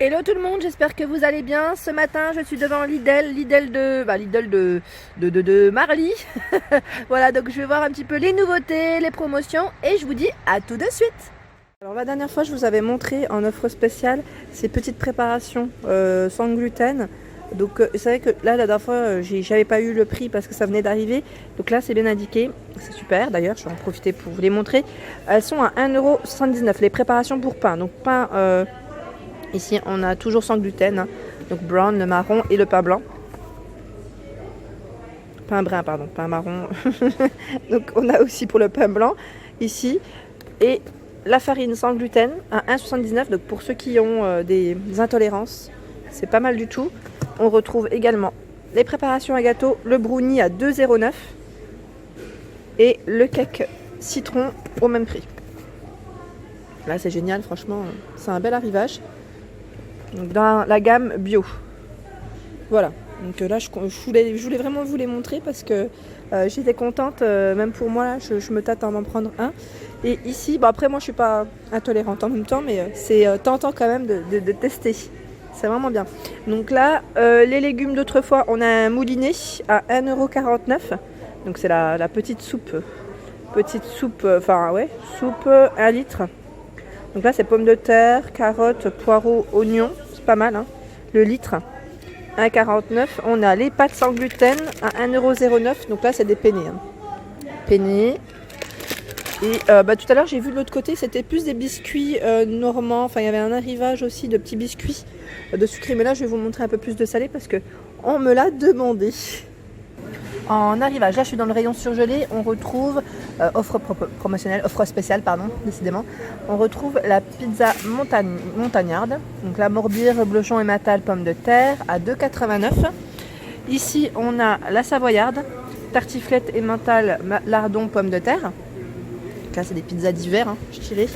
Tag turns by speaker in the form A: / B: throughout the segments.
A: Hello tout le monde, j'espère que vous allez bien. Ce matin, je suis devant Lidl de Marly. Voilà, donc je vais voir un petit peu les nouveautés, les promotions et je vous dis à tout de suite. Alors la dernière fois, je vous avais montré en offre spéciale ces petites préparations sans gluten. Donc vous savez que là, la dernière fois, j'avais pas eu le prix parce que ça venait d'arriver. Donc là, c'est bien indiqué. C'est super. D'ailleurs, je vais en profiter pour vous les montrer. Elles sont à 1,79 €. Les préparations pour pain. Donc pain... Ici, on a toujours sans gluten, hein. Donc brown, le marron et le pain blanc. Pain brun, pardon, pain marron. Donc on a aussi pour le pain blanc ici. Et la farine sans gluten à 1,79 €. Donc pour ceux qui ont des intolérances, c'est pas mal du tout. On retrouve également les préparations à gâteau, le brownie à 2,09 € et le cake citron au même prix. Là, c'est génial, franchement, c'est un bel arrivage. Donc dans la gamme bio. Voilà. Donc là, je voulais vraiment vous les montrer parce que j'étais contente. Même pour moi, là, je me tâte à m'en prendre un. Et ici, bon après moi, je suis pas intolérante en même temps, mais c'est tentant quand même de tester. C'est vraiment bien. Donc là, les légumes d'autrefois, on a un moulinet à 1,49 €. Donc c'est la petite soupe. Soupe 1 litre. Donc là, c'est pommes de terre, carottes, poireaux, oignons. C'est pas mal, hein. Le litre, 1,49 €. On a les pâtes sans gluten à 1,09 €. Donc là, c'est des penne. Hein. Penne. Et tout à l'heure, j'ai vu de l'autre côté, c'était plus des biscuits normands. Enfin, il y avait un arrivage aussi de petits biscuits de sucré. Mais là, je vais vous montrer un peu plus de salé parce qu'on me l'a demandé. En arrivage, là je suis dans le rayon surgelé, on retrouve offre promotionnelle, offre spéciale pardon, décidément. On retrouve la pizza montagnarde, donc la morbière, blochon et matal, pommes de terre à 2,89 €. Ici on a la savoyarde, tartiflette et mental, lardon, pommes de terre. Donc là c'est des pizzas d'hiver, hein, je dirais.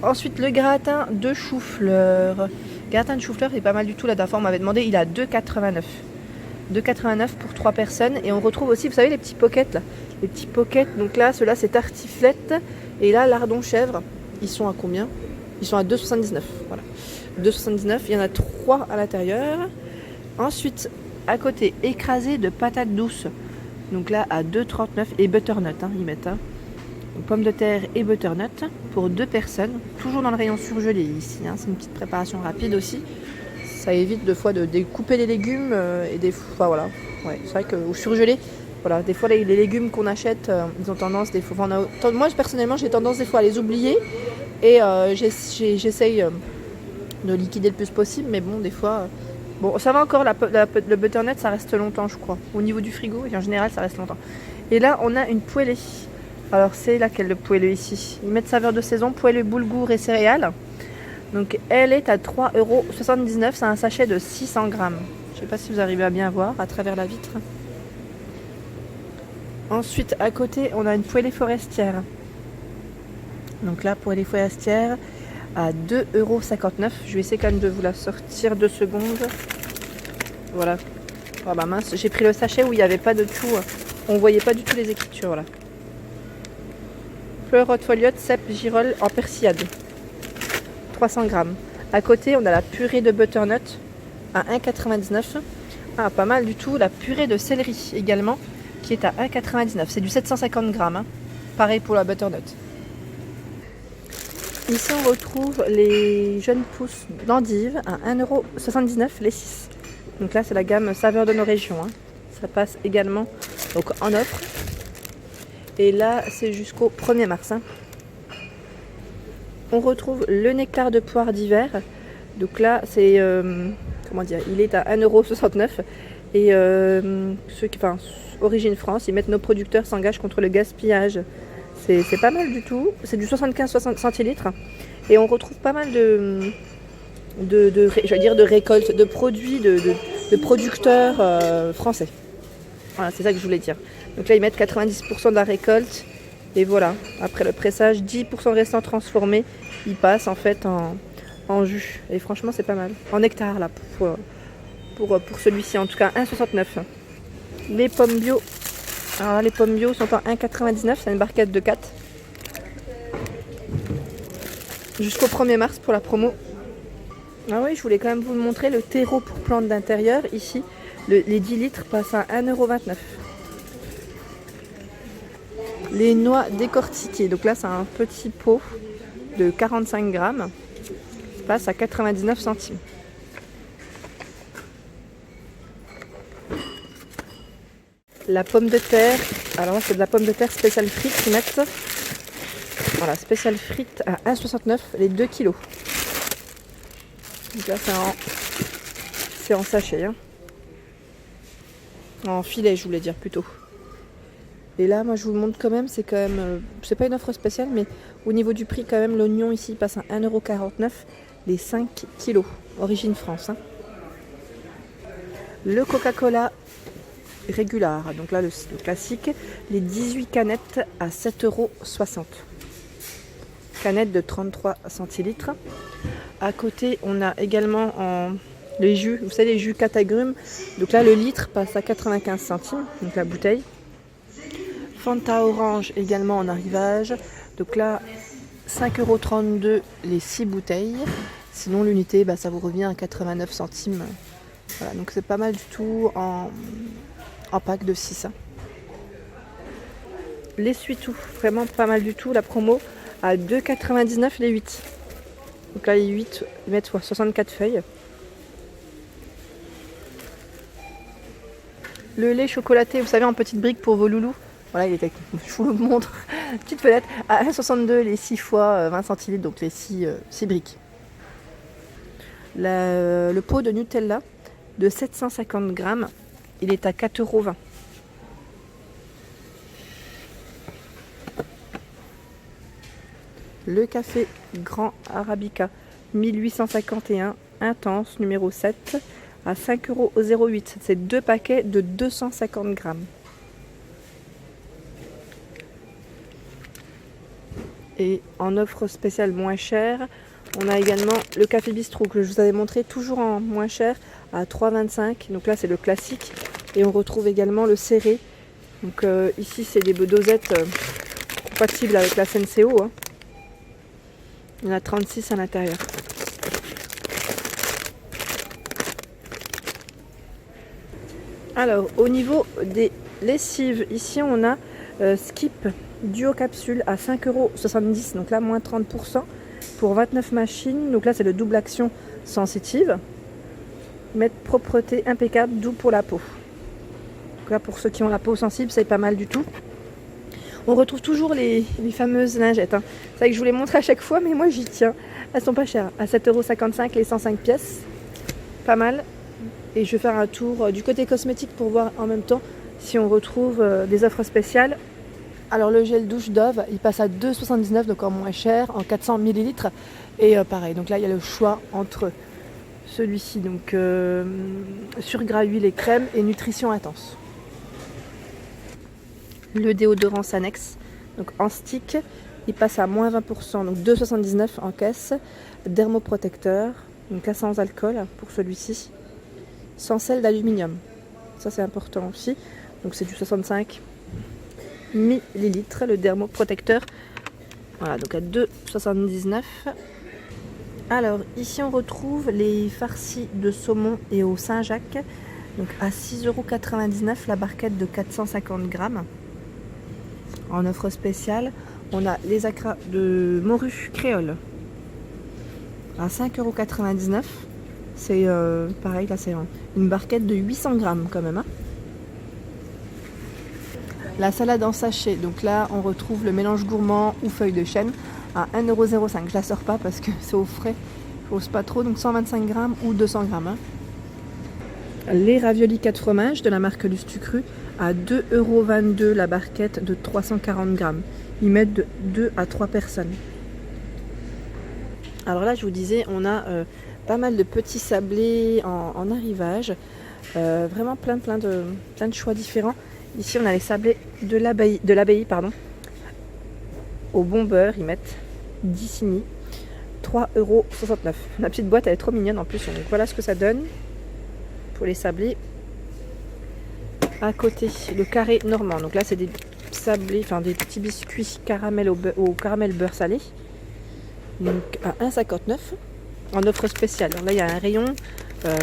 A: Ensuite le gratin de chou-fleur. Gratin de chou-fleur est pas mal du tout, la dernière fois on m'avait demandé, il est à 2,89 €. 2,89 € pour 3 personnes. Et on retrouve aussi, vous savez, les petits pockets là. Les petits pockets, donc là, ceux-là c'est tartiflette. Et là, lardon chèvre. Ils sont à combien? Ils sont à 2,79 €. Voilà. 2,79 €. Il y en a 3 à l'intérieur. Ensuite, à côté, écrasé de patates douces. Donc là, à 2,39 € et butternut, hein, ils mettent. Hein. Donc, pommes de terre et butternut pour 2 personnes. Toujours dans le rayon surgelé ici. Hein. C'est une petite préparation rapide aussi. Ça évite de fois de découper les légumes et des fois voilà. Ouais, c'est vrai que au surgelé, voilà, des fois les légumes qu'on achète, ils ont tendance des fois. Moi personnellement, j'ai tendance des fois à les oublier et j'essaye de liquider le plus possible, mais bon, des fois, bon, ça va encore. Le butternut, ça reste longtemps, je crois, au niveau du frigo et en général, ça reste longtemps. Et là, on a une poêlée. Alors c'est laquelle le poêlée ici? Ils mettent saveur de saison, poêlée boulgour et céréales. Donc elle est à 3,79 €, c'est un sachet de 600 grammes. Je ne sais pas si vous arrivez à bien voir à travers la vitre. Ensuite à côté on a une poêlée forestière. Donc là poêlée forestière à 2,59 €. Je vais essayer quand même de vous la sortir 2 secondes. Voilà. Oh bah mince, j'ai pris le sachet où il n'y avait pas de tout. On voyait pas du tout les écritures. Voilà. Fleur haute foliote, cèpe, girole en persillade. 300 grammes. À côté, on a la purée de butternut à 1,99 €. Ah, pas mal du tout. La purée de céleri également, qui est à 1,99 €. C'est du 750 grammes. Hein. Pareil pour la butternut. Ici, on retrouve les jeunes pousses d'endives à 1,79 € les 6. Donc là, c'est la gamme saveur de nos régions. Hein. Ça passe également donc, en offre. Et là, c'est jusqu'au 1er mars. Hein. On retrouve le nectar de poire d'hiver. Donc là, c'est comment dire, il est à 1,69 €. Et origine France, ils mettent nos producteurs s'engagent contre le gaspillage. C'est pas mal du tout. C'est du 75 centilitres. Et on retrouve pas mal de récoltes, de produits de producteurs français. Voilà, c'est ça que je voulais dire. Donc là, ils mettent 90% de la récolte. Et voilà, après le pressage, 10% restant transformé, il passe en fait en jus. Et franchement, c'est pas mal. En nectar, là, pour celui-ci, en tout cas, 1,69 €. Les pommes bio. Alors là, les pommes bio sont en 1,99 €, c'est une barquette de 4. Jusqu'au 1er mars pour la promo. Ah oui, je voulais quand même vous montrer le terreau pour plantes d'intérieur. Ici, les 10 litres passent à 1,29 €. Les noix décortiquées, donc là c'est un petit pot de 45 grammes, passe à 99 centimes. La pomme de terre, alors là c'est de la pomme de terre spéciale frite qui mettent, voilà, spéciale frite à 1,69 € les 2 kilos. Donc là c'est en sachet, hein. En filet je voulais dire plutôt. Et là moi je vous le montre quand même, c'est quand même, c'est pas une offre spéciale, mais au niveau du prix quand même, l'oignon ici passe à 1,49 € les 5 kilos, origine France, hein. Le Coca-Cola régular, donc là le classique, les 18 canettes à 7,60 €. Canette de 33 centilitres. À côté, on a également les jus, vous savez les jus 4 agrumes. Donc là, le litre passe à 95 centimes, donc la bouteille. Fanta orange également en arrivage. Donc là, 5,32 € les 6 bouteilles. Sinon, l'unité, ça vous revient à 89 centimes. Voilà, donc c'est pas mal du tout en pack de 6. Hein. L'essuie-tout, vraiment pas mal du tout. La promo à 2,99 € les 8. Donc là, les 8 mettent 64 feuilles. Le lait chocolaté, vous savez, en petite brique pour vos loulous. Voilà, il était, je vous le montre, petite fenêtre, à 1,62 € les 6 fois 20 centilitres, donc les 6 briques. Le pot de Nutella de 750 grammes, il est à 4,20 €. Le café Grand Arabica 1851 intense numéro 7 à 5,08 €. C'est 2 paquets de 250 grammes. Et en offre spéciale moins chère, on a également le café bistrot que je vous avais montré, toujours en moins cher à 3,25 €. Donc là c'est le classique. Et on retrouve également le serré. Donc ici c'est des dosettes compatibles avec la Senseo. Hein. Il y en a 36 à l'intérieur. Alors, au niveau des lessives, ici on a Skip Duo Capsule à 5,70 €. Donc là, moins 30% pour 29 machines. Donc là, c'est le double action sensitive. Mettre propreté impeccable, doux pour la peau. Donc là, pour ceux qui ont la peau sensible, c'est pas mal du tout. On retrouve toujours les fameuses lingettes. Hein. C'est vrai que je vous les montre à chaque fois, mais moi j'y tiens. Elles sont pas chères. À 7,55 € les 105 pièces. Pas mal. Et je vais faire un tour du côté cosmétique pour voir en même temps si on retrouve des offres spéciales. Alors le gel douche Dove, il passe à 2,79 €, donc en moins cher, en 400 ml. Et pareil, donc là il y a le choix entre celui-ci, donc surgras, huile et crème, et nutrition intense. Le déodorant Sanex, donc en stick, il passe à moins 20%, donc 2,79 € en caisse. Dermoprotecteur, donc là sans alcool pour celui-ci, sans sel d'aluminium. Ça c'est important aussi, donc c'est du 65 millilitres, le dermoprotecteur. Voilà, donc à 2,79 €. Alors ici on retrouve les farcis de saumon et au Saint-Jacques, donc à 6,99 € la barquette de 450 grammes. En offre spéciale, on a les acras de morue créole à 5,99 €. C'est pareil, là c'est une barquette de 800 grammes quand même. Hein. La salade en sachet, donc là on retrouve le mélange gourmand ou feuilles de chêne à 1,05 €. Je la sors pas parce que c'est au frais, j'ose pas trop, donc 125 grammes ou 200 grammes. Hein. Les raviolis 4 fromages de la marque Lustucru à 2,22 € la barquette de 340 grammes. Ils mettent de 2 à 3 personnes. Alors là je vous disais, on a pas mal de petits sablés en arrivage. Vraiment plein de choix différents. Ici on a les sablés de l'abbaye, pardon. Au bon beurre, ils mettent 10 signes, 3,69 €. La petite boîte elle est trop mignonne en plus, donc voilà ce que ça donne pour les sablés. À côté, le carré normand, donc là c'est des sablés, enfin des petits biscuits caramel au caramel beurre salé, donc à 1,59 €. en offre spéciale. Alors là, il y a un rayon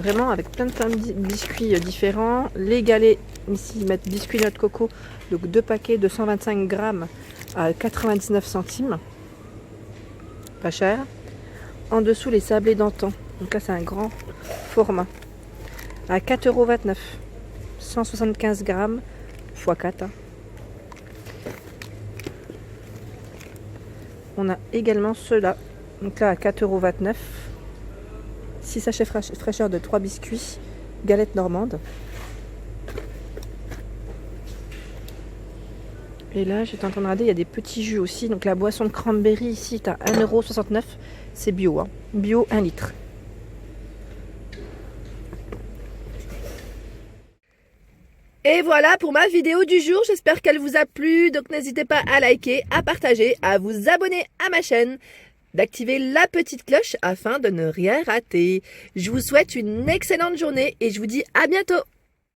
A: vraiment avec plein de biscuits différents. Les galets, ici, ils mettent biscuits noix de coco. Donc 2 paquets de 125 grammes à 99 centimes. Pas cher. En dessous, les sablés d'antan. Donc là, c'est un grand format. À 4,29 €. 175 grammes x 4. On a également ceux-là. Donc là, à 4,29 €. 6 sachets fraîcheur de 3 biscuits. Galette normande. Et là, j'étais en train de regarder, il y a des petits jus aussi. Donc la boisson de cranberry ici est à 1,69 €. C'est bio, hein. Bio 1 litre. Et voilà pour ma vidéo du jour, j'espère qu'elle vous a plu, donc n'hésitez pas à liker, à partager, à vous abonner à ma chaîne, d'activer la petite cloche afin de ne rien rater. Je vous souhaite une excellente journée et je vous dis à bientôt.